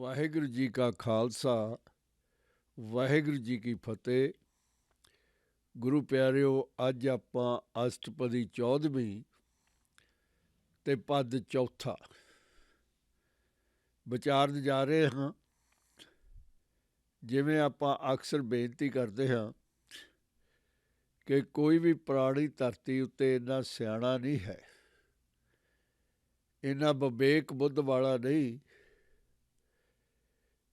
ਵਾਹਿਗੁਰੂ ਜੀ ਕਾ ਖਾਲਸਾ ਵਾਹਿਗੁਰੂ ਜੀ ਕੀ ਫਤਿਹ। ਗੁਰੂ ਪਿਆਰਿਓ, ਅੱਜ ਆਪਾਂ ਅਸ਼ਟਪਦੀ 14ਵੀਂ ਤੇ ਪਦ ਚੌਥਾ ਵਿਚਾਰਨ ਜਾ ਰਹੇ ਹਾਂ। ਜਿਵੇਂ ਆਪਾਂ ਅਕਸਰ ਬੇਨਤੀ ਕਰਦੇ ਹਾਂ ਕਿ ਕੋਈ ਵੀ ਪ੍ਰਾਣੀ ਧਰਤੀ ਉੱਤੇ ਇੰਨਾ ਸਿਆਣਾ ਨਹੀਂ ਹੈ, ਇੰਨਾ ਵਿਵੇਕ ਬੁੱਧ ਵਾਲਾ ਨਹੀਂ,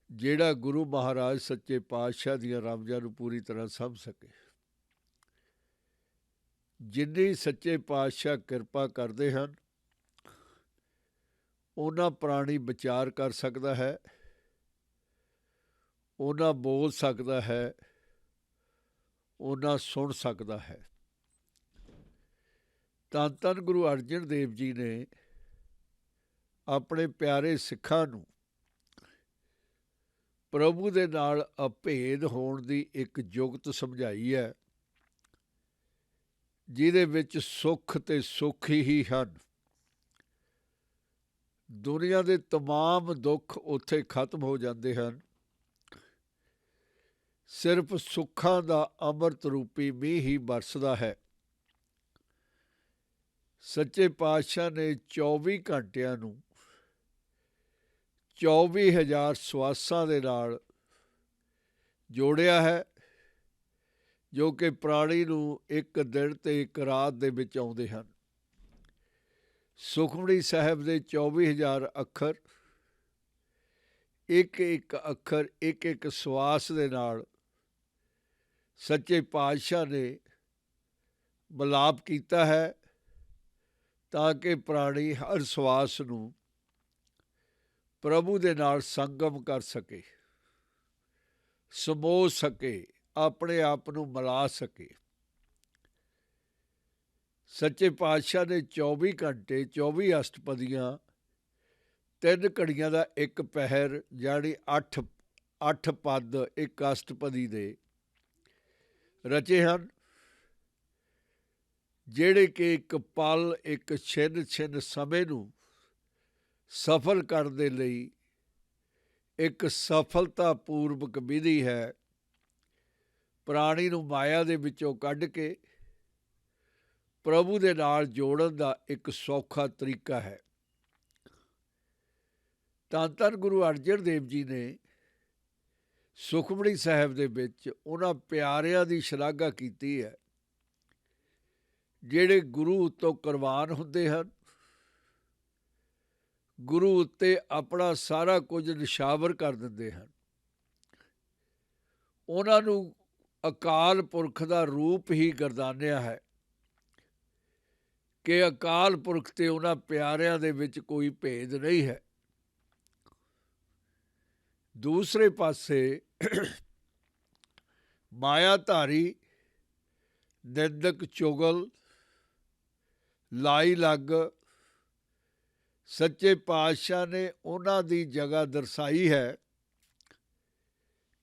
ਜਿਹੜਾ ਗੁਰੂ ਮਹਾਰਾਜ ਸੱਚੇ ਪਾਤਸ਼ਾਹ ਦੀਆਂ ਰਮਜ਼ਾਂ ਨੂੰ ਪੂਰੀ ਤਰ੍ਹਾਂ ਸਮਝ ਸਕੇ। ਜਿੰਨੀ ਸੱਚੇ ਪਾਤਸ਼ਾਹ ਕਿਰਪਾ ਕਰਦੇ ਹਨ, ਉਹਨਾਂ ਪ੍ਰਾਣੀ ਵਿਚਾਰ ਕਰ ਸਕਦਾ ਹੈ, ਉਹਨਾਂ ਬੋਲ ਸਕਦਾ ਹੈ, ਉਹਨਾਂ ਸੁਣ ਸਕਦਾ ਹੈ। ਧੰਨ ਧੰਨ ਗੁਰੂ ਅਰਜਨ ਦੇਵ ਜੀ ਨੇ ਆਪਣੇ ਪਿਆਰੇ ਸਿੱਖਾਂ ਨੂੰ ਪ੍ਰਭੂ ਦੇ ਨਾਲ ਅਭੇਦ ਹੋਣ ਦੀ ਇੱਕ ਜੁਗਤ ਸਮਝਾਈ ਹੈ, ਜਿਹਦੇ ਵਿੱਚ ਸੁੱਖ ਤੇ ਸੁੱਖ ਹੀ ਹਨ। ਦੁਨੀਆ ਦੇ ਤਮਾਮ ਦੁੱਖ ਉੱਥੇ ਖਤਮ ਹੋ ਜਾਂਦੇ ਹਨ। ਸਿਰਫ ਸੁੱਖਾਂ ਦਾ ਅੰਮ੍ਰਿਤ ਰੂਪੀ ਮੀਂਹ ਹੀ ਬਰਸਦਾ ਹੈ। ਸੱਚੇ ਪਾਤਸ਼ਾਹ ਨੇ 24 ਘੰਟਿਆਂ ਨੂੰ 24,000 ਸਵਾਸਾਂ ਦੇ ਨਾਲ ਜੋੜਿਆ ਹੈ, ਜੋ ਕਿ ਪ੍ਰਾਣੀ ਨੂੰ ਇੱਕ ਦਿਨ ਤੇ ਇੱਕ ਰਾਤ ਦੇ ਵਿੱਚ ਆਉਂਦੇ ਹਨ। ਸੁਖਮਨੀ ਸਾਹਿਬ ਦੇ 24,000 ਅੱਖਰ, ਇੱਕ ਇੱਕ ਅੱਖਰ, ਇੱਕ ਇੱਕ ਸਵਾਸ ਦੇ ਨਾਲ ਸੱਚੇ ਪਾਤਸ਼ਾਹ ਨੇ ਮਿਲਾਪ ਕੀਤਾ ਹੈ, ਤਾਂ ਕਿ ਪ੍ਰਾਣੀ ਹਰ ਸਵਾਸ ਨੂੰ ਪ੍ਰਭੂ ਦੇ ਨਾਲ ਸੰਗਮ ਕਰ ਸਕੇ, ਸਮੋ ਸਕੇ, ਆਪਣੇ ਆਪ ਨੂੰ ਮਿਲਾ ਸਕੇ। ਸੱਚੇ ਪਾਤਸ਼ਾਹ ਨੇ 24 ਘੰਟੇ 24 ਅਸ਼ਟਪਦੀਆਂ, 3 ਘੜੀਆਂ ਦਾ ਇੱਕ ਪਹਿਰ, ਜਾਣੀ 8 ਪਦ ਇੱਕ ਅਸ਼ਟਪਦੀ ਦੇ ਰਚੇ ਹਨ, ਜਿਹੜੇ ਕਿ ਇੱਕ ਪਲ, ਇੱਕ ਛਿਨ ਛਿਨ ਸਮੇਂ ਨੂੰ ਸਫਲ ਕਰਨ ਦੇ ਲਈ ਇੱਕ ਸਫਲਤਾਪੂਰਵਕ ਵਿਧੀ ਹੈ। ਪ੍ਰਾਣੀ ਨੂੰ ਮਾਇਆ ਦੇ ਵਿੱਚੋਂ ਕੱਢ ਕੇ ਪ੍ਰਭੂ ਦੇ ਨਾਲ ਜੋੜਨ ਦਾ ਇੱਕ ਸੌਖਾ ਤਰੀਕਾ ਹੈ। ਧੰਨ ਧੰਨ ਗੁਰੂ ਅਰਜਨ ਦੇਵ ਜੀ ਨੇ ਸੁਖਮਨੀ ਸਾਹਿਬ ਦੇ ਵਿੱਚ ਉਹਨਾਂ ਪਿਆਰਿਆਂ ਦੀ ਸ਼ਲਾਘਾ ਕੀਤੀ ਹੈ, ਜਿਹੜੇ ਗੁਰੂ ਉੱਤੋਂ ਕੁਰਬਾਨ ਹੁੰਦੇ ਹਨ, ਗੁਰੂ ਉੱਤੇ ਆਪਣਾ ਸਾਰਾ ਕੁਝ ਨਿਸ਼ਾਵਰ ਕਰ ਦਿੰਦੇ ਹਨ। ਉਹਨਾਂ ਨੂੰ ਅਕਾਲ ਪੁਰਖ ਦਾ ਰੂਪ ਹੀ ਗਰਦਾਨਿਆ ਹੈ ਕਿ ਅਕਾਲ ਪੁਰਖ ਤੇ ਉਹਨਾਂ ਪਿਆਰਿਆਂ ਦੇ ਵਿੱਚ ਕੋਈ ਭੇਦ ਨਹੀਂ ਹੈ। ਦੂਸਰੇ ਪਾਸੇ ਮਾਇਆਧਾਰੀ, ਨਿੰਦਕ, ਚੁਗਲ, ਲਾਈ ਲੱਗ, ਸੱਚੇ ਪਾਤਸ਼ਾਹ ਨੇ ਉਹਨਾਂ ਦੀ ਜਗ੍ਹਾ ਦਰਸਾਈ ਹੈ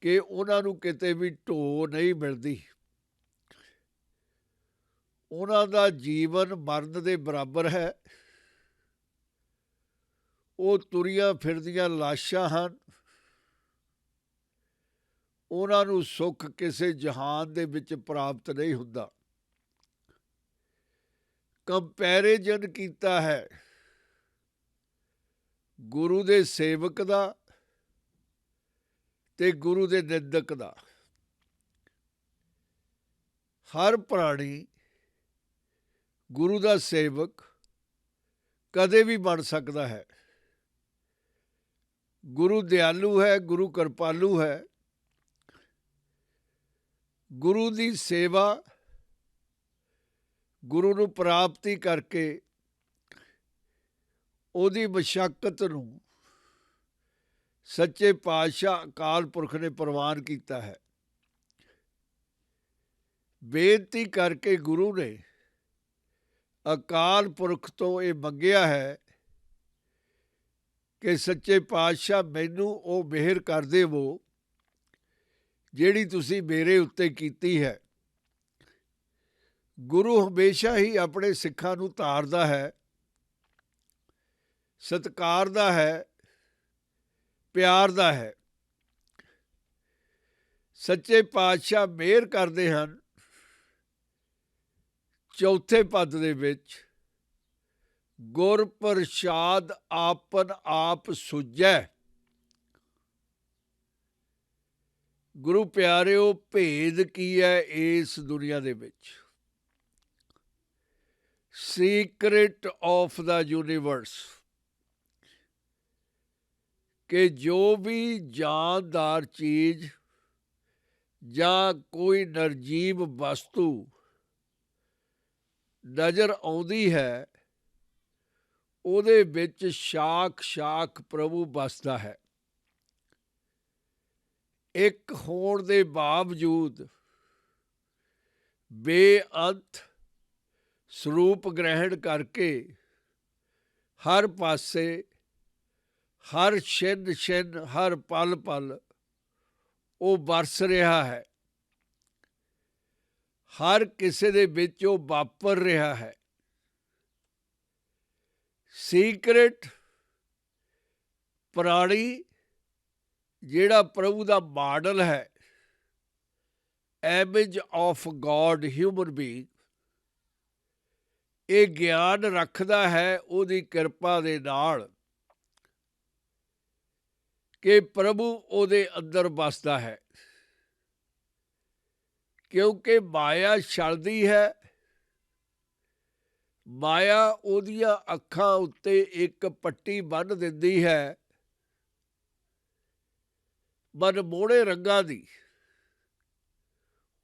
ਕਿ ਉਹਨਾਂ ਨੂੰ ਕਿਤੇ ਵੀ ਢੋਅ ਨਹੀਂ ਮਿਲਦੀ। ਉਹਨਾਂ ਦਾ ਜੀਵਨ ਮਰਨ ਦੇ ਬਰਾਬਰ ਹੈ। ਉਹ ਤੁਰੀਆਂ ਫਿਰਦੀਆਂ ਲਾਸ਼ਾਂ ਹਨ। ਉਹਨਾਂ ਨੂੰ ਸੁੱਖ ਕਿਸੇ ਜਹਾਨ ਦੇ ਵਿੱਚ ਪ੍ਰਾਪਤ ਨਹੀਂ ਹੁੰਦਾ। ਕੰਪੈਰੀਜ਼ਨ ਕੀਤਾ ਹੈ ਗੁਰੂ ਦੇ ਸੇਵਕ ਦਾ ਤੇ ਗੁਰੂ ਦੇ ਨਿੰਦਕ ਦਾ। ਹਰ ਪ੍ਰਾਣੀ ਗੁਰੂ ਦਾ ਸੇਵਕ ਕਦੇ ਵੀ ਬਣ ਸਕਦਾ ਹੈ। ਗੁਰੂ ਦਿਆਲੂ ਹੈ, ਗੁਰੂ ਕਿਰਪਾਲੂ ਹੈ। ਗੁਰੂ ਦੀ ਸੇਵਾ, ਗੁਰੂ ਨੂੰ ਪ੍ਰਾਪਤੀ ਕਰਕੇ ਉਹਦੀ ਮਸ਼ੱਕਤ ਨੂੰ ਸੱਚੇ ਪਾਤਸ਼ਾਹ ਅਕਾਲ ਪੁਰਖ ਨੇ ਪ੍ਰਵਾਨ ਕੀਤਾ ਹੈ। ਬੇਨਤੀ ਕਰਕੇ ਗੁਰੂ ਨੇ ਅਕਾਲ ਪੁਰਖ ਤੋਂ ਇਹ ਮੰਗਿਆ ਹੈ ਕਿ ਸੱਚੇ ਪਾਤਸ਼ਾਹ ਮੈਨੂੰ ਉਹ ਮਿਹਰ ਕਰ ਦੇਵੋ ਜਿਹੜੀ ਤੁਸੀਂ ਮੇਰੇ ਉੱਤੇ ਕੀਤੀ ਹੈ। ਗੁਰੂ ਹਮੇਸ਼ਾ ਹੀ ਆਪਣੇ ਸਿੱਖਾਂ ਨੂੰ ਧਾਰਦਾ ਹੈ, ਸਤਿਕਾਰਦਾ ਹੈ, ਪਿਆਰ ਦਾ ਹੈ। ਸੱਚੇ ਪਾਤਸ਼ਾਹ ਮਿਹਰ ਕਰਦੇ ਹਨ ਚੌਥੇ ਪਦ ਦੇ ਵਿੱਚ, ਗੁਰ ਪ੍ਰਸਾਦ ਆਪਨ ਆਪ ਸੁਝੈ। ਗੁਰੂ ਪਿਆਰਿਓ, ਭੇਦ ਕੀ ਹੈ ਇਸ ਦੁਨੀਆ ਦੇ ਵਿੱਚ? ਸੀਕ੍ਰੇਟ ਆਫ ਦਾ ਯੂਨੀਵਰਸ, ਕਿ ਜੋ ਵੀ ਜਾਨਦਾਰ ਚੀਜ਼ ਜਾਂ ਕੋਈ ਨਿਰਜੀਵ ਵਸਤੂ ਨਜ਼ਰ ਆਉਂਦੀ ਹੈ, ਉਹਦੇ ਵਿੱਚ ਸਾਖਸ਼ਾਤ ਪ੍ਰਭੂ ਵਸਦਾ ਹੈ। ਇੱਕ ਹੋਣ ਦੇ ਬਾਵਜੂਦ ਬੇਅੰਤ ਸਰੂਪ ਗ੍ਰਹਿਣ ਕਰਕੇ ਹਰ ਪਾਸੇ, ਹਰ ਛਿਨ ਛਿਨ, ਹਰ ਪਲ ਪਲ ਉਹ ਵਰਸ ਰਿਹਾ ਹੈ। ਹਰ ਕਿਸੇ ਦੇ ਵਿੱਚ ਉਹ ਵਾਪਰ ਰਿਹਾ ਹੈ। ਸੀਕ੍ਰੇਟ ਪ੍ਰਾਣੀ ਜਿਹੜਾ ਪ੍ਰਭੂ ਦਾ ਮਾਡਲ ਹੈ, image of god human being, ਇਹ ਗਿਆਨ ਰੱਖਦਾ ਹੈ ਉਹਦੀ ਕਿਰਪਾ ਦੇ ਨਾਲ ਕਿ ਪ੍ਰਭੂ ਉਹਦੇ ਅੰਦਰ ਵਸਦਾ ਹੈ। ਕਿਉਂਕਿ ਮਾਇਆ ਛਲਦੀ ਹੈ। ਮਾਇਆ ਉਹਦੀਆਂ ਅੱਖਾਂ ਉੱਤੇ ਇੱਕ ਪੱਟੀ ਬੰਨ੍ਹ ਦਿੰਦੀ ਹੈ ਮਨਮੋਹਣੇ ਰੰਗਾਂ ਦੀ,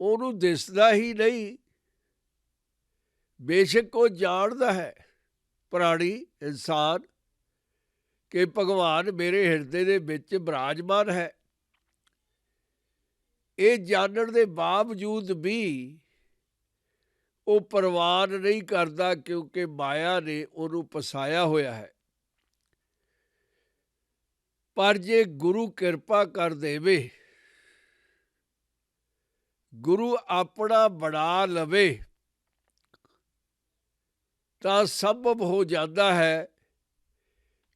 ਉਹਨੂੰ ਦਿਸਦਾ ਹੀ ਨਹੀਂ। ਬੇਸ਼ੱਕ ਉਹ ਜਾਣਦਾ ਹੈ ਪ੍ਰਾਣੀ, ਇਨਸਾਨ, ਕਿ ਭਗਵਾਨ ਮੇਰੇ ਹਿਰਦੇ ਦੇ ਵਿੱਚ ਬਿਰਾਜਮਾਨ ਹੈ। ਇਹ ਜਾਣਨ ਦੇ ਬਾਵਜੂਦ ਵੀ ਉਹ ਪ੍ਰਵਾਨ ਨਹੀਂ ਕਰਦਾ, ਕਿਉਂਕਿ ਮਾਇਆ ਨੇ ਉਹਨੂੰ ਫਸਾਇਆ ਹੋਇਆ ਹੈ। ਪਰ ਜੇ ਗੁਰੂ ਕਿਰਪਾ ਕਰ ਦੇਵੇ, ਗੁਰੂ ਆਪਣਾ ਬਣਾ ਲਵੇ, ਤਾਂ ਸੰਭਵ ਹੋ ਜਾਂਦਾ ਹੈ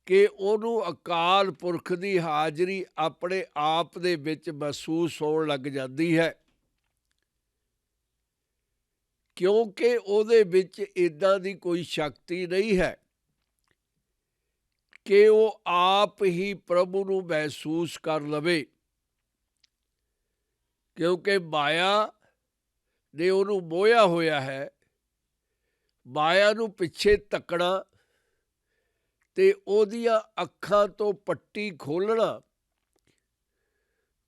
ਕਿ ਉਹਨੂੰ ਅਕਾਲ ਪੁਰਖ ਦੀ ਹਾਜ਼ਰੀ ਆਪਣੇ ਆਪ ਦੇ ਵਿੱਚ ਮਹਿਸੂਸ ਹੋਣ ਲੱਗ ਜਾਂਦੀ ਹੈ। ਕਿਉਂਕਿ ਉਹਦੇ ਵਿੱਚ ਇੱਦਾਂ ਦੀ ਕੋਈ ਸ਼ਕਤੀ ਨਹੀਂ ਹੈ ਕਿ ਉਹ ਆਪ ਹੀ ਪ੍ਰਭੂ ਨੂੰ ਮਹਿਸੂਸ ਕਰ ਲਵੇ। ਕਿਉਂਕਿ ਮਾਇਆ ਨੇ ਉਹਨੂੰ ਮੋਹਿਆ ਹੋਇਆ ਹੈ। ਮਾਇਆ ਨੂੰ ਪਿੱਛੇ ਧੱਕਣਾ ਤੇ ਉਹਦੀਆਂ ਅੱਖਾਂ ਤੋਂ ਪੱਟੀ ਖੋਲ੍ਹਣਾ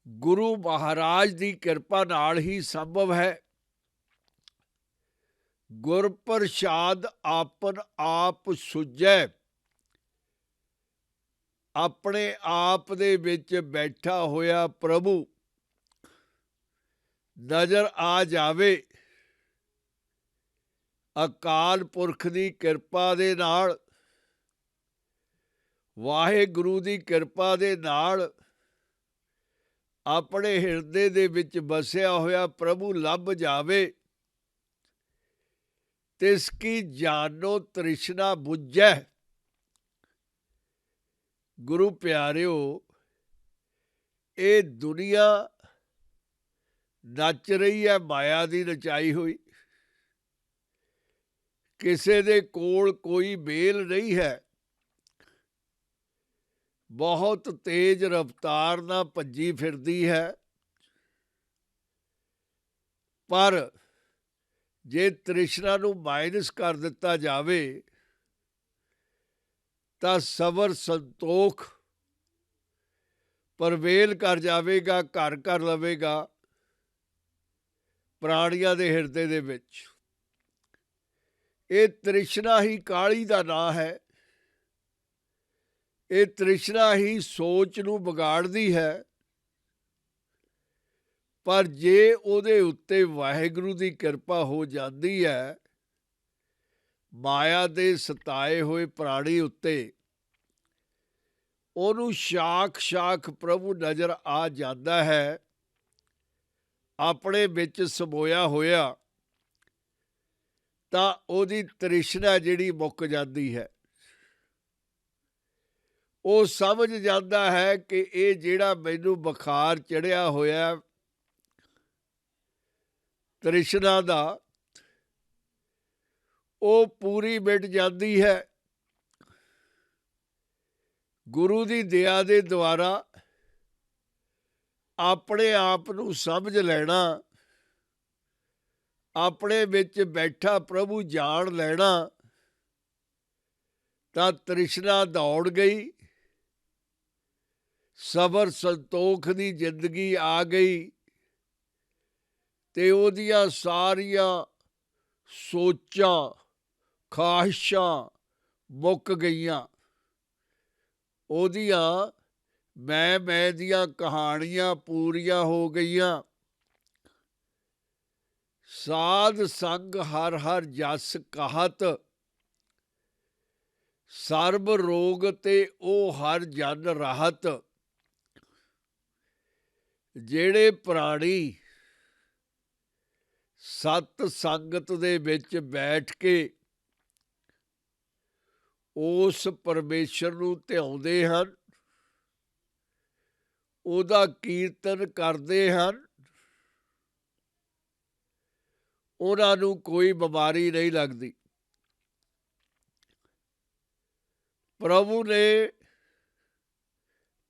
ਗੁਰੂ ਮਹਾਰਾਜ ਦੀ ਕਿਰਪਾ ਨਾਲ ਹੀ ਸੰਭਵ ਹੈ। ਗੁਰ ਪ੍ਰਸਾਦ ਆਪਨ ਆਪ ਸੁਝੈ, ਆਪਣੇ ਆਪ ਦੇ ਵਿੱਚ ਬੈਠਾ ਹੋਇਆ ਪ੍ਰਭੂ ਨਜ਼ਰ ਆ ਜਾਵੇ। ਅਕਾਲ ਪੁਰਖ ਦੀ ਕਿਰਪਾ ਦੇ ਨਾਲ, ਵਾਹਿਗੁਰੂ ਦੀ ਕਿਰਪਾ ਦੇ ਨਾਲ ਆਪਣੇ ਹਿਰਦੇ ਦੇ ਵਿੱਚ ਵਸਿਆ ਹੋਇਆ ਪ੍ਰਭੂ ਲੱਭ ਜਾਵੇ। ਤਿਸ ਕੀ ਜਾਨੋ ਤ੍ਰਿਸ਼ਨਾ ਬੁਝੈ। ਗੁਰੂ ਪਿਆਰਿਓ, ਇਹ ਦੁਨੀਆ ਨੱਚ ਰਹੀ ਹੈ ਮਾਇਆ ਦੀ ਨਚਾਈ ਹੋਈ। ਕਿਸੇ ਦੇ ਕੋਲ ਕੋਈ ਮੇਲ ਨਹੀਂ ਹੈ। ਬਹੁਤ ਤੇਜ਼ ਰਫ਼ਤਾਰ ਨਾਲ ਭੱਜੀ ਫਿਰਦੀ ਹੈ। ਪਰ ਜੇ ਤ੍ਰਿਸ਼ਨਾ ਨੂੰ ਮਾਈਨਸ ਕਰ ਦਿੱਤਾ ਜਾਵੇ ਤਾਂ ਸਬਰ ਸੰਤੋਖ ਪ੍ਰਵੇਲ ਕਰ ਜਾਵੇਗਾ, ਘਰ ਕਰ ਲਵੇਗਾ ਪ੍ਰਾਣੀਆਂ ਦੇ ਹਿਰਦੇ ਦੇ ਵਿੱਚ। ਇਹ ਤ੍ਰਿਸ਼ਨਾ ਹੀ ਕਾਲੀ ਦਾ ਨਾਂ ਹੈ। ਇਹ ਤ੍ਰਿਸ਼ਨਾ ਹੀ ਸੋਚ ਨੂੰ ਵਿਗਾੜਦੀ ਹੈ। ਪਰ ਜੇ ਉਹਦੇ ਉੱਤੇ ਵਾਹਿਗੁਰੂ ਦੀ ਕਿਰਪਾ ਹੋ ਜਾਂਦੀ ਹੈ, ਮਾਇਆ ਦੇ ਸਤਾਏ ਹੋਏ ਪ੍ਰਾਣੀ ਉੱਤੇ ਉਹਨੂੰ ਸਾਖਸ਼ਾਤ ਪ੍ਰਭੂ ਨਜ਼ਰ ਆ ਜਾਂਦਾ ਹੈ ਆਪਣੇ ਵਿੱਚ ਸਮੋਇਆ ਹੋਇਆ, ਤਾਂ ਉਹਦੀ ਤ੍ਰਿਸ਼ਨਾ ਜਿਹੜੀ ਮੁੱਕ ਜਾਂਦੀ ਹੈ। ਉਹ ਸਮਝ ਜਾਂਦਾ ਹੈ ਕਿ ਇਹ ਜਿਹੜਾ ਮੈਨੂੰ ਬੁਖਾਰ ਚੜ੍ਹਿਆ ਹੋਇਆ ਤ੍ਰਿਸ਼ਨਾ ਦਾ, ਉਹ ਪੂਰੀ ਮਿਟ ਜਾਂਦੀ ਹੈ ਗੁਰੂ ਦੀ ਦਇਆ ਦੇ ਦੁਆਰਾ। ਆਪਣੇ ਆਪ ਨੂੰ ਸਮਝ ਲੈਣਾ, ਆਪਣੇ ਵਿੱਚ ਬੈਠਾ ਪ੍ਰਭੂ ਜਾਣ ਲੈਣਾ, ਤਾਂ ਤ੍ਰਿਸ਼ਨਾ ਦੌੜ ਗਈ, ਸਬਰ ਸੰਤੋਖ ਦੀ ਜ਼ਿੰਦਗੀ ਆ ਗਈ, ਤੇ ਉਹਦੀਆਂ ਸਾਰੀਆਂ ਸੋਚਾਂ ਖਾਹਿਸ਼ਾਂ ਮੁੱਕ ਗਈਆਂ। ਉਹਦੀਆਂ ਮੈਂ ਦੀਆਂ ਕਹਾਣੀਆਂ ਪੂਰੀਆਂ ਹੋ ਗਈਆਂ। ਸਾਧ ਸੰਗ ਹਰ ਹਰ ਜਸ ਕਹਤ, ਸਰਬ ਰੋਗ ਤੇ ਉਹ ਹਰ ਜਨ ਰਾਹਤ। ਜਿਹੜੇ ਪ੍ਰਾਣੀ ਸਤ ਸੰਗਤ ਦੇ ਵਿੱਚ ਬੈਠ ਕੇ ਉਸ ਪਰਮੇਸ਼ਰ ਨੂੰ ਧਿਆਉਂਦੇ ਹਨ, ਉਹਦਾ ਕੀਰਤਨ ਕਰਦੇ ਹਨ, ਉਹਨਾਂ ਨੂੰ ਕੋਈ ਬਿਮਾਰੀ ਨਹੀਂ ਲੱਗਦੀ। ਪ੍ਰਭੂ ਨੇ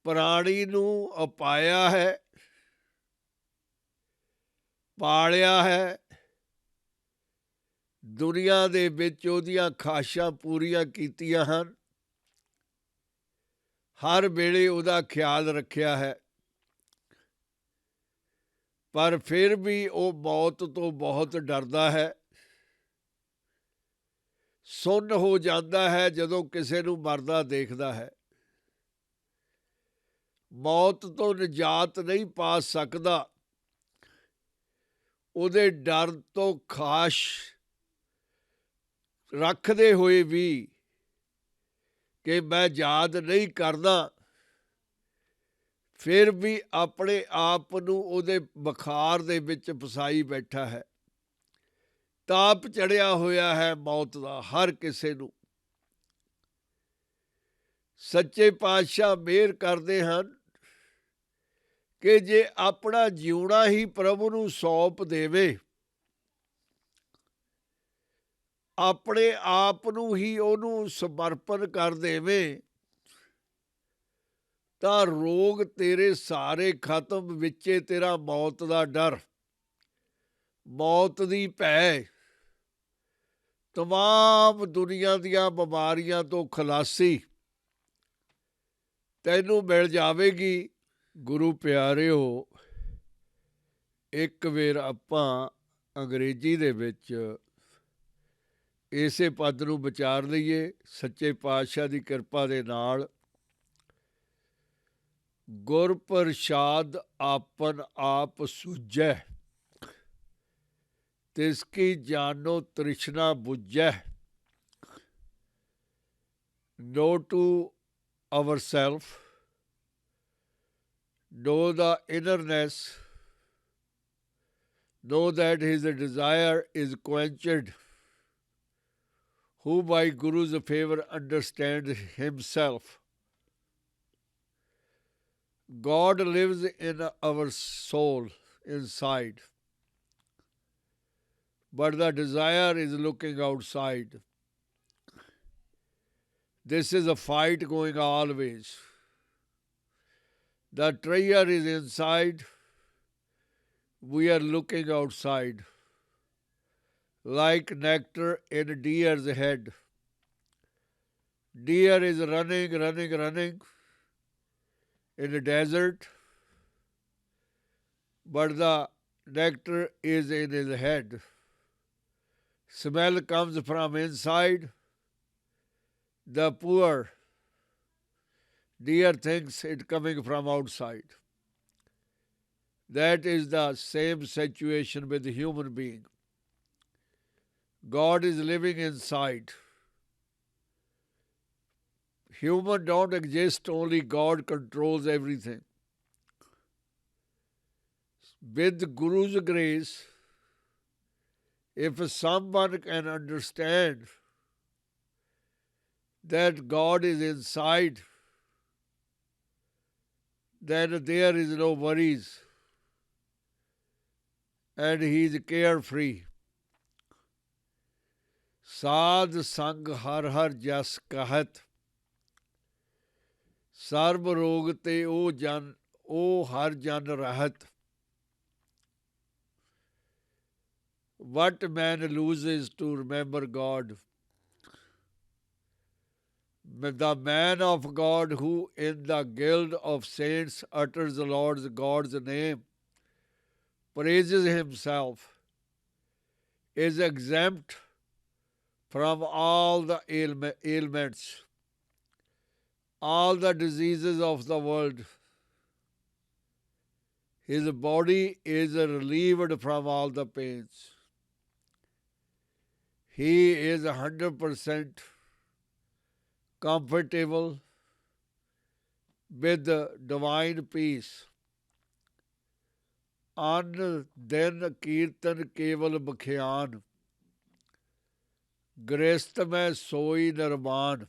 ਪ੍ਰਾਣੀ ਨੂੰ ਅਪਾਇਆ ਹੈ, ਪਾਲਿਆ ਹੈ, ਦੁਨੀਆ ਦੇ ਵਿੱਚ ਉਹਦੀਆਂ ਖਾਹਿਸ਼ਾਂ ਪੂਰੀਆਂ ਕੀਤੀਆਂ ਹਨ, ਹਰ ਵੇਲੇ ਉਹਦਾ ਖਿਆਲ ਰੱਖਿਆ ਹੈ। ਪਰ ਫਿਰ ਵੀ ਉਹ ਮੌਤ ਤੋਂ ਬਹੁਤ ਡਰਦਾ ਹੈ। ਸੁੰਨ ਹੋ ਜਾਂਦਾ ਹੈ ਜਦੋਂ ਕਿਸੇ ਨੂੰ ਮਰਦਾ ਦੇਖਦਾ ਹੈ। ਮੌਤ ਤੋਂ ਨਿਜਾਤ ਨਹੀਂ ਪਾ ਸਕਦਾ। ਉਹਦੇ ਡਰ ਤੋਂ ਖਾਸ਼ ਰੱਖਦੇ ਹੋਏ ਵੀ ਕਿ ਮੈਂ ਯਾਦ ਨਹੀਂ ਕਰਦਾ, ਫਿਰ ਵੀ ਆਪਣੇ ਆਪ ਨੂੰ ਉਹਦੇ ਬੁਖਾਰ ਦੇ ਵਿੱਚ ਫਸਾਈ ਬੈਠਾ ਹੈ। ਤਾਪ ਚੜ੍ਹਿਆ ਹੋਇਆ ਹੈ ਮੌਤ ਦਾ ਹਰ ਕਿਸੇ ਨੂੰ। ਸੱਚੇ ਪਾਤਸ਼ਾਹ ਮਿਹਰ ਕਰਦੇ ਹਨ ਕਿ ਜੇ ਆਪਣਾ ਜਿਉਣਾ ਹੀ ਪ੍ਰਭੂ ਨੂੰ ਸੌਂਪ ਦੇਵੇ, ਆਪਣੇ ਆਪ ਨੂੰ ਹੀ ਉਹਨੂੰ ਸਮਰਪਣ ਕਰ ਦੇਵੇ, ਤਾਂ ਰੋਗ ਤੇਰੇ ਸਾਰੇ ਖਤਮ, ਵਿੱਚੇ ਤੇਰਾ ਮੌਤ ਦਾ ਡਰ, ਮੌਤ ਦੀ ਭੈ, ਤਮਾਮ ਦੁਨੀਆ ਦੀਆਂ ਬਿਮਾਰੀਆਂ ਤੋਂ ਖਲਾਸੀ ਤੈਨੂੰ ਮਿਲ ਜਾਵੇਗੀ। ਗੁਰੂ ਪਿਆਰਿਓ, ਇੱਕ ਵੇਰ ਆਪਾਂ ਅੰਗਰੇਜ਼ੀ ਦੇ ਵਿੱਚ ਇਸੇ ਪਦ ਨੂੰ ਵਿਚਾਰ ਲਈਏ। ਸੱਚੇ ਪਾਤਸ਼ਾਹ ਦੀ ਕਿਰਪਾ ਦੇ ਨਾਲ ਗੁਰ ਪ੍ਰਸਾਦ ਆਪਨ ਆਪ ਸੁਝੈ, ਤਿਸ ਕੀ ਜਾਨੋ ਤ੍ਰਿਸ਼ਨਾ ਬੁਝੈ। Know to ourself, know the innerness, know that his desire is quenched, who by Guru's favour understands himself. God lives in our soul inside, but the desire is looking outside. This is a fight going always. The treasure is inside, we are looking outside. Like nectar in deer's head. Deer is running in the desert, but the nectar is in his head. Smell comes from inside. The poor deer thinks it coming from outside. That is the same situation with the human being. God is living inside. Human don't exist, only God controls everything. With Guru's grace, if someone can understand that God is inside, then there is no worries and he is carefree. ਸਾਧ ਸੰਗ ਹਰ ਹਰ ਜਸ ਕਹਿਤ, ਸਰਬ ਰੋਗ ਤੇ ਉਹ ਹਰ ਜਨ ਰਹਿਤ. What man loses to remember God? The man of God who in the guild of saints utters the Lord's God's name, praises himself, is exempt from all the ailments, all the diseases of the world. His body is relieved from all the pains. He is 100% comfortable with divine peace. An din kirtan keval bkhyan, grist mein soi nirman.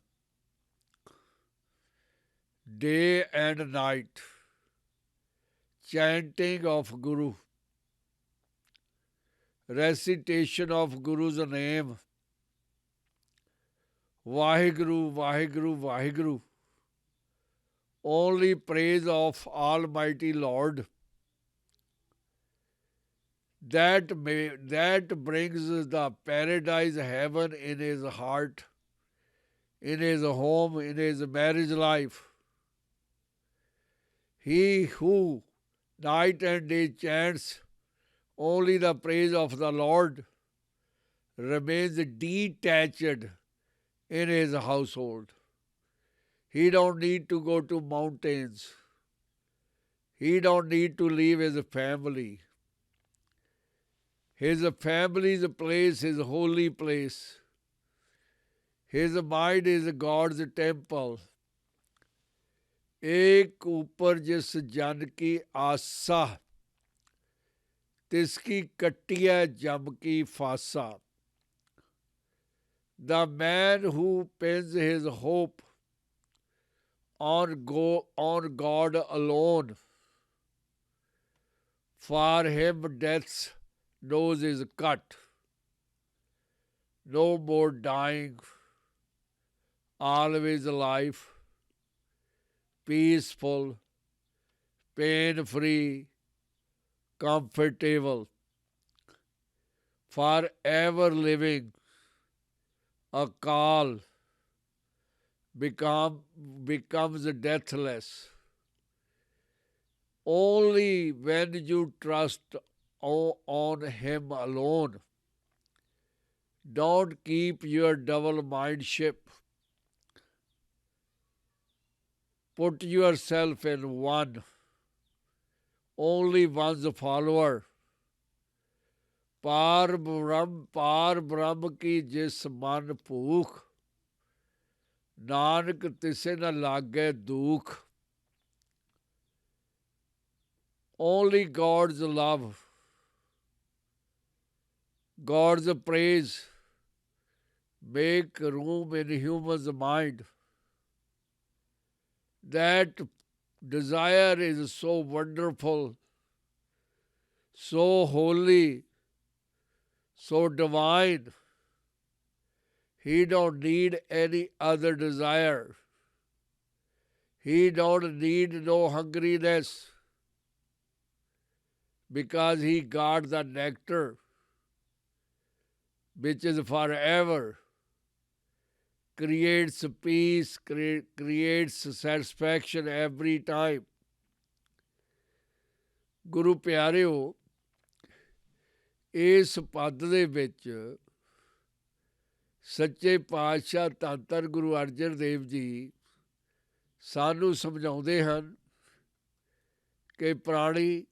Day and night, chanting of Guru, recitation of Guru's name, Vaheguru, Vaheguru, Vaheguru, only praise of Almighty Lord. That brings the paradise heaven in his heart, in his home, in his marriage life. He who night and day chants only the praise of the Lord remains detached in his household. He don't need to go to mountains. He don't need to leave his family. His family's place is a holy place. His mind is God's temple. एक ऊपर जिस जन की आसा, तिसकी कट्टिया जम की fossa. The man who pins his hope on God alone, for him death's nose is cut. No more dying, always alive, peaceful, pain-free, comfortable, forever living. Akal becomes deathless. Only when you trust on him alone. Don't keep your double mindship. Put yourself in one, only one's follower. पार ब्रह्म की जिस मन भूख, नानक तिसे न लागे दुख. Only God's love, God's praise make room in human's mind. That desire is so wonderful, so holy, so divine. He don't need any other desire. He don't need no hungriness, because he got the nectar which is forever, creates peace, creates satisfaction every time. ਗੁਰੂ ਪਿਆਰਿਓ, ਇਸ ਪਦ ਦੇ ਵਿੱਚ ਸੱਚੇ ਪਾਤਸ਼ਾਹ ਧੰਨ ਧੰਨ ਗੁਰੂ ਅਰਜਨ ਦੇਵ ਜੀ ਸਾਨੂੰ ਸਮਝਾਉਂਦੇ ਹਨ ਕਿ ਪ੍ਰਾਣੀ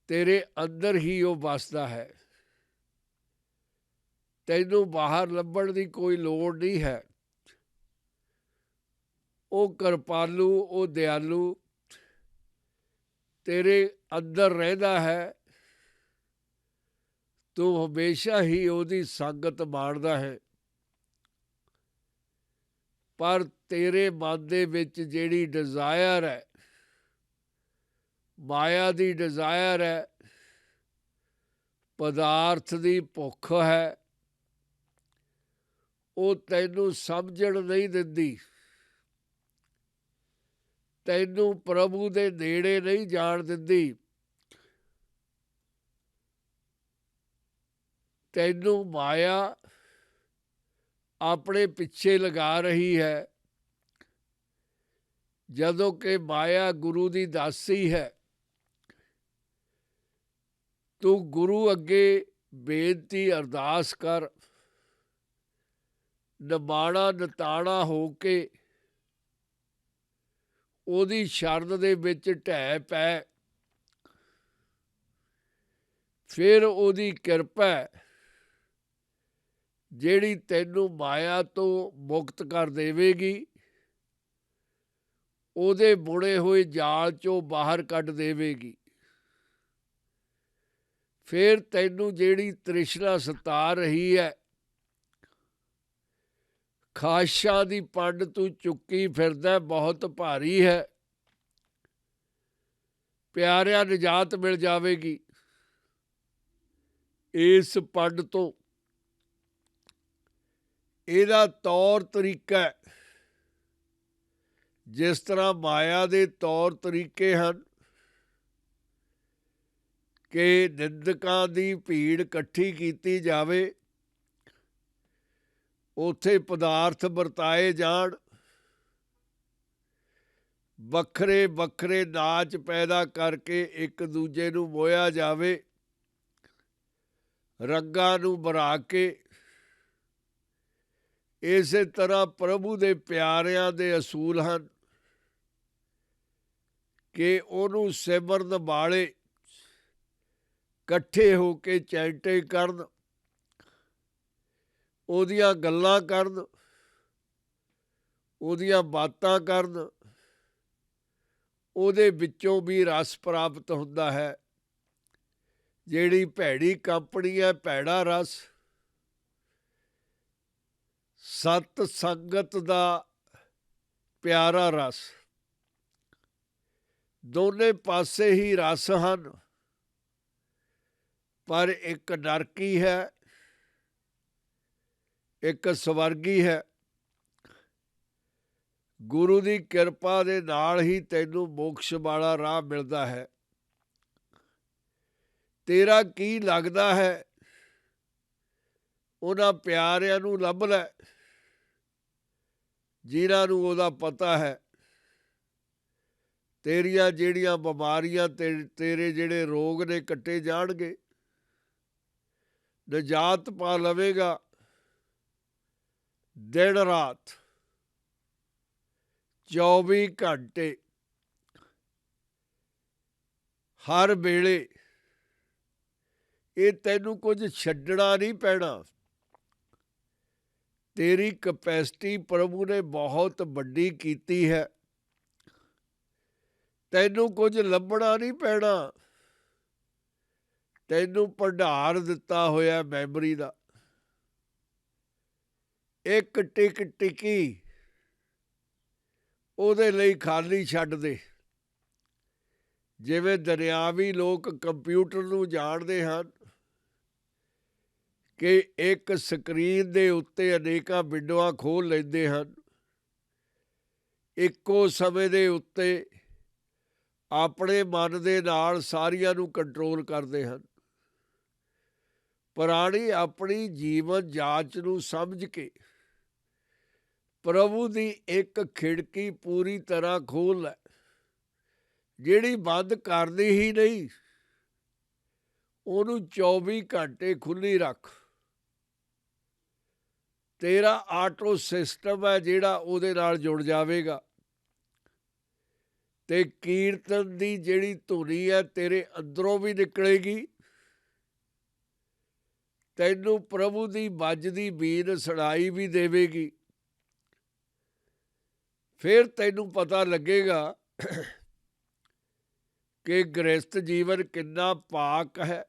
ਤੇਰੇ ਅੰਦਰ ਹੀ ਉਹ ਵਸਦਾ ਹੈ, ਤੈਨੂੰ ਬਾਹਰ ਲੱਭਣ ਦੀ ਕੋਈ ਲੋੜ ਨਹੀਂ ਹੈ. ਉਹ ਕਿਰਪਾਲੂ, ਉਹ ਦਿਆਲੂ ਤੇਰੇ ਅੰਦਰ ਰਹਿੰਦਾ ਹੈ. ਤੂੰ ਹਮੇਸ਼ਾ ਹੀ ਉਹਦੀ ਸੰਗਤ ਮਾਣਦਾ ਹੈ, ਪਰ ਤੇਰੇ ਮਨ ਦੇ ਵਿੱਚ ਜਿਹੜੀ ਡਿਜ਼ਾਇਰ ਹੈ, ਮਾਇਆ ਦੀ ਡਿਜ਼ਾਇਰ ਹੈ, ਪਦਾਰਥ ਦੀ ਭੁੱਖ ਹੈ, ਉਹ ਤੈਨੂੰ ਸਮਝਣ ਨਹੀਂ ਦਿੰਦੀ, ਤੈਨੂੰ ਪ੍ਰਭੂ ਦੇ ਨੇੜੇ ਨਹੀਂ ਜਾਣ ਦਿੰਦੀ। ਤੈਨੂੰ ਮਾਇਆ ਆਪਣੇ ਪਿੱਛੇ ਲਗਾ ਰਹੀ ਹੈ, ਜਦੋਂ ਕਿ ਮਾਇਆ ਗੁਰੂ ਦੀ ਦਾਸੀ ਹੈ। ਤੂੰ ਗੁਰੂ ਅੱਗੇ ਬੇਨਤੀ ਅਰਦਾਸ ਕਰ, ਨਿਮਾਣਾ ਨਿਤਾਣਾ ਹੋ ਕੇ ਉਹਦੀ ਸ਼ਰਨ ਦੇ ਵਿੱਚ ਢਹਿ ਪੈ। ਫਿਰ ਉਹਦੀ ਕਿਰਪਾ ਜਿਹੜੀ ਤੈਨੂੰ ਮਾਇਆ ਤੋਂ ਮੁਕਤ ਕਰ ਦੇਵੇਗੀ, ਉਹਦੇ ਬੁਣੇ ਹੋਏ ਜਾਲ 'ਚੋਂ ਬਾਹਰ ਕੱਢ ਦੇਵੇਗੀ। ਫਿਰ ਤੈਨੂੰ ਜਿਹੜੀ ਤ੍ਰਿਸ਼ਨਾ ਸਤਾ ਰਹੀ ਹੈ, ਖਾਸ਼ਾਂ ਦੀ ਪੰਡ ਤੂੰ ਚੁੱਕੀ ਫਿਰਦਾ, ਬਹੁਤ ਭਾਰੀ ਹੈ, ਪਿਆਰਿਆਂ ਨਿਜਾਤ ਮਿਲ ਜਾਵੇਗੀ ਇਸ ਪੰਡ ਤੋਂ। ਇਹਦਾ ਤੌਰ ਤਰੀਕਾ ਜਿਸ ਤਰ੍ਹਾਂ ਮਾਇਆ ਦੇ ਤੌਰ ਤਰੀਕੇ ਹਨ ਕਿ ਨਿੰਦਕਾਂ ਦੀ ਭੀੜ ਇਕੱਠੀ ਕੀਤੀ ਜਾਵੇ, ਉੱਥੇ ਪਦਾਰਥ ਵਰਤਾਏ ਜਾਣ, ਵੱਖਰੇ ਵੱਖਰੇ ਨਾਚ ਪੈਦਾ ਕਰਕੇ ਇੱਕ ਦੂਜੇ ਨੂੰ ਮੋਹਿਆ ਜਾਵੇ, ਰੰਗਾਂ ਨੂੰ ਬਣਾ ਕੇ। ਇਸੇ ਤਰ੍ਹਾਂ ਪ੍ਰਭੂ ਦੇ ਪਿਆਰਿਆਂ ਦੇ ਅਸੂਲ ਹਨ ਕਿ ਉਹਨੂੰ ਸਿਮਰਨ ਵਾਲੇ ਇਕੱਠੇ ਹੋ ਕੇ ਚੈਂਟੇ ਕਰਨ, ਉਹਦੀਆਂ ਗੱਲਾਂ ਕਰਨ, ਉਹਦੀਆਂ ਬਾਤਾਂ ਕਰਨ, ਉਹਦੇ ਵਿੱਚੋਂ ਵੀ ਰਸ ਪ੍ਰਾਪਤ ਹੁੰਦਾ ਹੈ। ਜਿਹੜੀ ਭੈੜੀ ਕੰਪਨੀ ਹੈ, ਭੈੜਾ ਰਸ, ਸਤ ਸੰਗਤ ਦਾ ਪਿਆਰਾ ਰਸ, ਦੋਨੇ ਪਾਸੇ ਹੀ ਰਸ ਹਨ, ਪਰ ਇੱਕ ਨਰਕੀ ਹੈ, ਇੱਕ ਸਵਰਗੀ ਹੈ। ਗੁਰੂ ਦੀ ਕਿਰਪਾ ਦੇ ਨਾਲ ਹੀ ਤੈਨੂੰ ਮੋਕਸ਼ ਵਾਲਾ ਰਾਹ ਮਿਲਦਾ ਹੈ। ਤੇਰਾ ਕੀ ਲੱਗਦਾ ਹੈ? ਉਹਨਾਂ ਪਿਆਰਿਆਂ ਨੂੰ ਲੱਭ ਲੈ ਜਿਨ੍ਹਾਂ ਨੂੰ ਉਹਦਾ ਪਤਾ ਹੈ। ਤੇਰੀਆਂ ਜਿਹੜੀਆਂ ਬਿਮਾਰੀਆਂ ਤੇਰੇ ਜਿਹੜੇ ਰੋਗ ਨੇ ਕੱਟੇ ਜਾਣਗੇ, ਨਿਜਾਤ ਪਾ ਲਵੇਗਾ। ਦਿਨ ਰਾਤ 24 ਘੰਟੇ ਹਰ ਵੇਲੇ ਇਹ ਤੈਨੂੰ ਕੁਝ ਛੱਡਣਾ ਨਹੀਂ ਪੈਣਾ। ਤੇਰੀ ਕਪੈਸਿਟੀ ਪ੍ਰਭੂ ਨੇ ਬਹੁਤ ਵੱਡੀ ਕੀਤੀ ਹੈ, ਤੈਨੂੰ ਕੁਝ ਲੱਭਣਾ ਨਹੀਂ ਪੈਣਾ। ਤੈਨੂੰ ਭੰਡਾਰ ਦਿੱਤਾ ਹੋਇਆ ਮੈਮਰੀ ਦਾ। ਇੱਕ ਟਿਕ ਟਿਕੀ ਉਹਦੇ ਲਈ ਖਾਲੀ ਛੱਡ ਦੇ। ਜਿਵੇਂ ਦੁਨਿਆਵੀ ਲੋਕ ਕੰਪਿਊਟਰ ਨੂੰ ਜਾਣਦੇ ਹਨ ਕਿ ਇੱਕ ਸਕਰੀਨ ਦੇ ਉੱਤੇ ਅਨੇਕਾਂ ਵਿੰਡੋਆਂ ਖੋਲ੍ਹ ਲੈਂਦੇ ਹਨ, ਇੱਕੋ ਸਮੇਂ ਦੇ ਉੱਤੇ ਆਪਣੇ ਮਨ ਦੇ ਨਾਲ ਸਾਰੀਆਂ ਨੂੰ ਕੰਟਰੋਲ ਕਰਦੇ ਹਨ। ਪ੍ਰਾਣੀ ਆਪਣੀ ਜੀਵਨ ਜਾਂਚ ਨੂੰ ਸਮਝ ਕੇ ਪ੍ਰਭੂ ਦੀ ਇੱਕ ਖਿੜਕੀ ਪੂਰੀ ਤਰ੍ਹਾਂ ਖੋਲ੍ਹ ਲੈ, ਜਿਹੜੀ ਬੰਦ ਕਰਦੀ ਹੀ ਨਹੀਂ, ਉਹਨੂੰ 24 ਘੰਟੇ ਖੁੱਲ੍ਹੀ ਰੱਖ। ਤੇਰਾ ਆਟੋ ਸਿਸਟਮ ਹੈ ਜਿਹੜਾ ਉਹਦੇ ਨਾਲ ਜੁੜ ਜਾਵੇਗਾ, ਤੇ ਕੀਰਤਨ ਦੀ ਜਿਹੜੀ ਧੁਨੀ ਹੈ ਤੇਰੇ ਅੰਦਰੋਂ ਵੀ ਨਿਕਲੇਗੀ। ਤੈਨੂੰ ਪ੍ਰਭੂ ਦੀ ਵੱਜਦੀ ਬੀਨ ਸੁਣਾਈ ਵੀ ਦੇਵੇਗੀ। ਫਿਰ ਤੈਨੂੰ ਪਤਾ ਲੱਗੇਗਾ ਕਿ ਗ੍ਰਸਥ ਜੀਵਨ ਕਿੰਨਾ ਪਾਕ ਹੈ,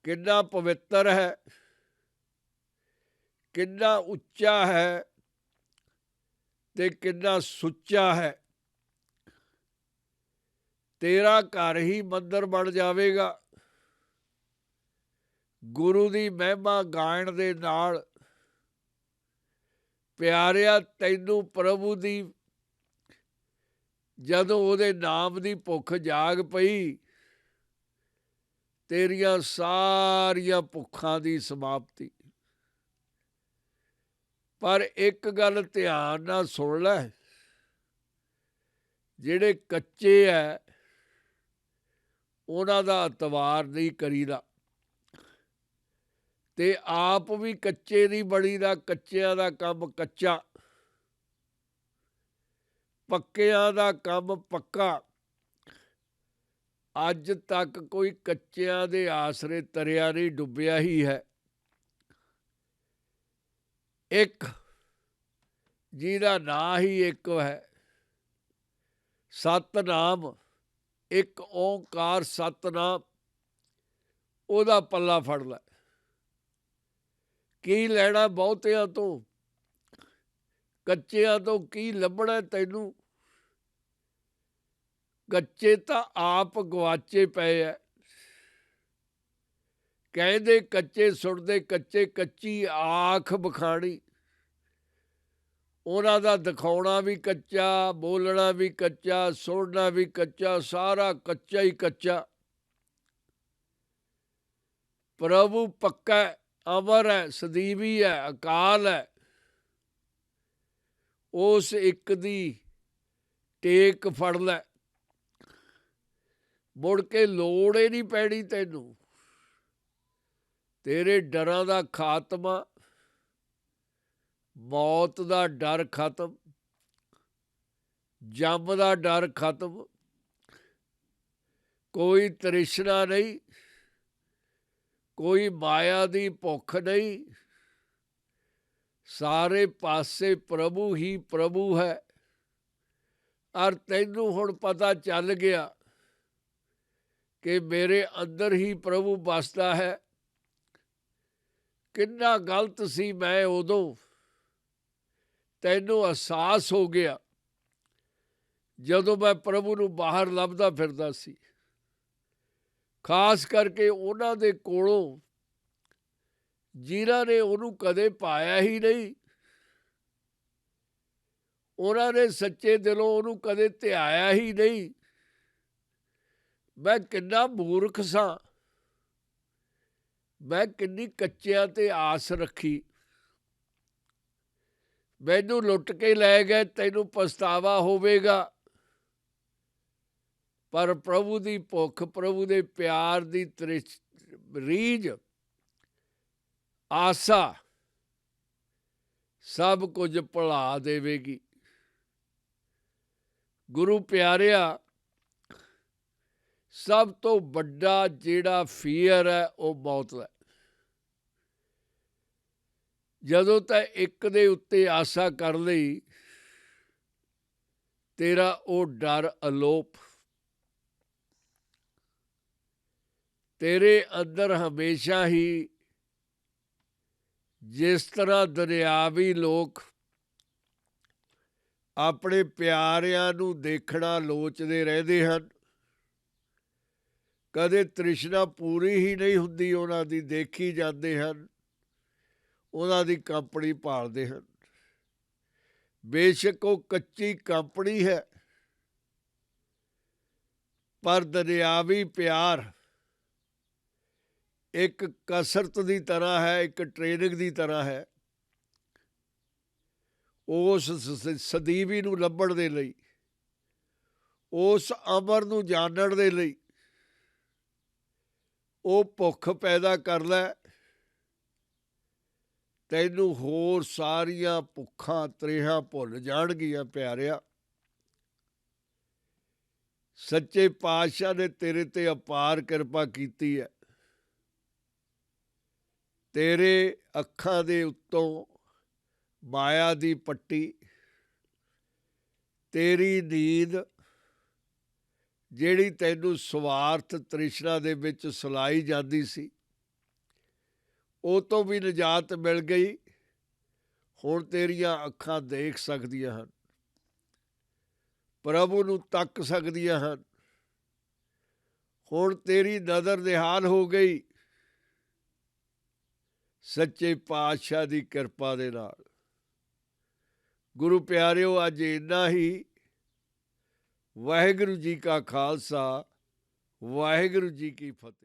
ਕਿੰਨਾ ਪਵਿੱਤਰ ਹੈ, ਕਿੰਨਾ ਉੱਚਾ ਹੈ ਤੇ ਕਿੰਨਾ ਸੁੱਚਾ ਹੈ। ਤੇਰਾ ਘਰ ਹੀ ਮੰਦਰ ਬਣ ਜਾਵੇਗਾ। ਗੁਰੂ ਦੀ ਮਹਿਮਾ ਗਾਇਣ ਦੇ ਨਾਲ ਪਿਆਰਿਆ ਤੈਨੂੰ ਪ੍ਰਭੂ ਦੀ ਜਦੋਂ ਉਹਦੇ ਨਾਮ ਦੀ ਭੁੱਖ ਜਾਗ ਪਈ, ਤੇਰੀਆਂ ਸਾਰੀਆਂ ਭੁੱਖਾਂ ਦੀ ਸਮਾਪਤੀ। ਪਰ ਇੱਕ ਗੱਲ ਧਿਆਨ ਨਾਲ ਸੁਣ ਲੈ, ਜਿਹੜੇ ਕੱਚੇ ਐ ਉਹਨਾਂ ਦਾ ਅਤਵਾਰ ਨਹੀਂ ਕਰੀਦਾ, ਤੇ ਆਪ ਵੀ ਕੱਚੇ ਨਹੀਂ ਬਣੀਦਾ। ਕੱਚਿਆਂ ਦਾ ਕੰਮ ਕੱਚਾ, ਪੱਕਿਆਂ ਦਾ ਕੰਮ ਪੱਕਾ। ਅੱਜ ਤੱਕ ਕੋਈ ਕੱਚਿਆਂ ਦੇ ਆਸਰੇ ਤਰਿਆ ਨਹੀਂ, ਡੁੱਬਿਆ ਹੀ ਹੈ। ਇੱਕ ਜਿਹਦਾ ਨਾਂ ਹੀ ਇੱਕ ਹੈ, ਸਤਨਾਮ, ਇੱਕ ਓਂਕਾਰ ਸਤਨਾਮ, ਉਹਦਾ ਪੱਲਾ ਫੜ ਲੈ। ਕੀ ਲੈਣਾ ਬਹੁਤਿਆਂ ਤੋਂ, ਕੱਚਿਆਂ ਤੋਂ ਕੀ ਲੱਭਣਾ ਤੈਨੂੰ? ਕੱਚੇ ਤਾਂ ਆਪ ਗਵਾਚੇ ਪਏ ਐ। ਕਹਿੰਦੇ ਕੱਚੇ ਸੁਣਦੇ ਕੱਚੇ, ਕੱਚੀ ਆਖ ਬਖਾਣੀ। ਉਹਨਾਂ ਦਾ ਦਿਖਾਉਣਾ ਵੀ ਕੱਚਾ, ਬੋਲਣਾ ਵੀ ਕੱਚਾ, ਸੁਣਨਾ ਵੀ ਕੱਚਾ, ਸਾਰਾ ਕੱਚਾ ਹੀ ਕੱਚਾ। ਪ੍ਰਭੂ ਪੱਕਾ, ਅਮਰ ਹੈ, ਸਦੀਵੀ ਹੈ, ਅਕਾਲ ਹੈ। ਉਸ ਇੱਕ ਦੀ ਟੇਕ ਫੜ ਲੈ, ਮੁੜ ਕੇ ਲੋੜ ਹੀ ਨਹੀਂ ਪੈਣੀ ਤੈਨੂੰ। ਤੇਰੇ ਡਰਾਂ ਦਾ ਖਾਤਮਾ, ਮੌਤ ਦਾ ਡਰ ਖਤਮ, ਜੰਮ ਦਾ ਡਰ ਖਤਮ, ਕੋਈ ਤ੍ਰਿਸ਼ਨਾ ਨਹੀਂ, ਕੋਈ ਮਾਇਆ ਦੀ ਭੁੱਖ ਨਹੀਂ। ਸਾਰੇ ਪਾਸੇ ਪ੍ਰਭੂ ਹੀ ਪ੍ਰਭੂ ਹੈ। ਔਰ ਤੈਨੂੰ ਹੁਣ ਪਤਾ ਚੱਲ ਗਿਆ ਕਿ ਮੇਰੇ ਅੰਦਰ ਹੀ ਪ੍ਰਭੂ ਵਸਦਾ ਹੈ। ਕਿੰਨਾ ਗਲਤ ਸੀ ਮੈਂ ਉਦੋਂ, ਤੈਨੂੰ ਅਹਿਸਾਸ ਹੋ ਗਿਆ ਜਦੋਂ ਮੈਂ ਪ੍ਰਭੂ ਨੂੰ ਬਾਹਰ ਲੱਭਦਾ ਫਿਰਦਾ ਸੀ। ਖਾਸ ਕਰਕੇ ਉਹਨਾਂ ਦੇ ਕੋਲੋਂ ਜਿਨ੍ਹਾਂ ਨੇ ਉਹਨੂੰ ਕਦੇ ਪਾਇਆ ਹੀ ਨਹੀਂ, ਉਹਨਾਂ ਨੇ ਸੱਚੇ ਦਿਲੋਂ ਉਹਨੂੰ ਕਦੇ ਧਿਆਇਆ ਹੀ ਨਹੀਂ। ਮੈਂ ਕਿੰਨਾ ਮੂਰਖ ਸਾਂ, ਮੈਂ ਕਿੰਨੀ ਕੱਚਿਆਂ ਤੇ ਆਸ ਰੱਖੀ। ਮੈਨੂੰ ਲੁੱਟ ਕੇ ਲੈ ਗਏ, ਤੈਨੂੰ ਪਛਤਾਵਾ ਹੋਵੇਗਾ। ਪਰ ਪ੍ਰਭੂ ਦੀ ਭੁੱਖ, ਪ੍ਰਭੂ ਦੇ ਪਿਆਰ ਦੀ ਰੀਝ, ਆਸਾ ਸਭ ਕੁਝ ਭੁਲਾ ਦੇਵੇਗੀ। ਗੁਰੂ ਪਿਆਰਿਆ, ਸਭ ਤੋਂ ਵੱਡਾ ਜਿਹੜਾ ਫੀਅਰ ਹੈ ਉਹ ਮੌਤ ਦਾ। ਜਦੋਂ ਤਾਂ ਇੱਕ ਦੇ ਉੱਤੇ ਆਸਾ ਕਰ ਲਈ, ਤੇਰਾ ਉਹ ਡਰ ਅਲੋਪ। ਤੇਰੇ ਅੰਦਰ ਹਮੇਸ਼ਾ ਹੀ, ਜਿਸ ਤਰ੍ਹਾਂ ਦੁਨਿਆਵੀ ਲੋਕ ਆਪਣੇ ਪਿਆਰਿਆਂ ਨੂੰ ਦੇਖਣਾ ਲੋਚਦੇ ਰਹਿੰਦੇ ਹਨ, ਕਦੇ ਤ੍ਰਿਸ਼ਨਾ ਪੂਰੀ ਹੀ ਨਹੀਂ ਹੁੰਦੀ ਉਹਨਾਂ ਦੀ, ਦੇਖੀ ਜਾਂਦੇ ਹਨ, ਉਹਨਾਂ ਦੀ ਕੰਪਨੀ ਭਾਲਦੇ ਹਨ। ਬੇਸ਼ੱਕ ਉਹ ਕੱਚੀ ਕੰਪਨੀ ਹੈ, ਪਰ ਦੁਨਿਆਵੀ ਪਿਆਰ ਇੱਕ ਕਸਰਤ ਦੀ ਤਰ੍ਹਾਂ ਹੈ, ਇੱਕ ਟ੍ਰੇਨਿੰਗ ਦੀ ਤਰ੍ਹਾਂ ਹੈ। ਉਸ ਸਦੀਵੀ ਨੂੰ ਲੱਭਣ ਦੇ ਲਈ, ਉਸ ਅਮਰ ਨੂੰ ਜਾਣਨ ਦੇ ਲਈ ਉਹ ਭੁੱਖ ਪੈਦਾ ਕਰ ਲੈ। ਤੈਨੂੰ ਹੋਰ ਸਾਰੀਆਂ ਭੁੱਖਾਂ ਤ੍ਰੇਹਾਂ ਭੁੱਲ ਜਾਣਗੀਆਂ ਪਿਆਰਿਆ। ਸੱਚੇ ਪਾਤਸ਼ਾਹ ਨੇ ਤੇਰੇ ਤੇ ਅਪਾਰ ਕਿਰਪਾ ਕੀਤੀ ਹੈ। ਤੇਰੇ ਅੱਖਾਂ ਦੇ ਉੱਤੋਂ ਮਾਇਆ ਦੀ ਪੱਟੀ, ਤੇਰੀ ਨੀਂਦ ਜਿਹੜੀ ਤੈਨੂੰ ਸਵਾਰਥ ਤ੍ਰਿਸ਼ਨਾ ਦੇ ਵਿੱਚ ਸੁਲਾਈ ਜਾਂਦੀ ਸੀ, ਉਹ ਤੋਂ ਵੀ ਨਿਜਾਤ ਮਿਲ ਗਈ। ਹੁਣ ਤੇਰੀਆਂ ਅੱਖਾਂ ਦੇਖ ਸਕਦੀਆਂ ਹਨ, ਪ੍ਰਭੂ ਨੂੰ ਤੱਕ ਸਕਦੀਆਂ ਹਨ। ਹੁਣ ਤੇਰੀ ਨਜ਼ਰ ਨਿਹਾਲ ਹੋ ਗਈ ਸੱਚੇ ਪਾਤਸ਼ਾਹ ਦੀ ਕਿਰਪਾ ਦੇ ਨਾਲ। ਗੁਰੂ ਪਿਆਰਿਓ, ਅੱਜ ਇੰਨਾ ਹੀ। ਵਾਹਿਗੁਰੂ ਜੀ ਕਾ ਖਾਲਸਾ, ਵਾਹਿਗੁਰੂ ਜੀ ਕੀ ਫਤਿਹ।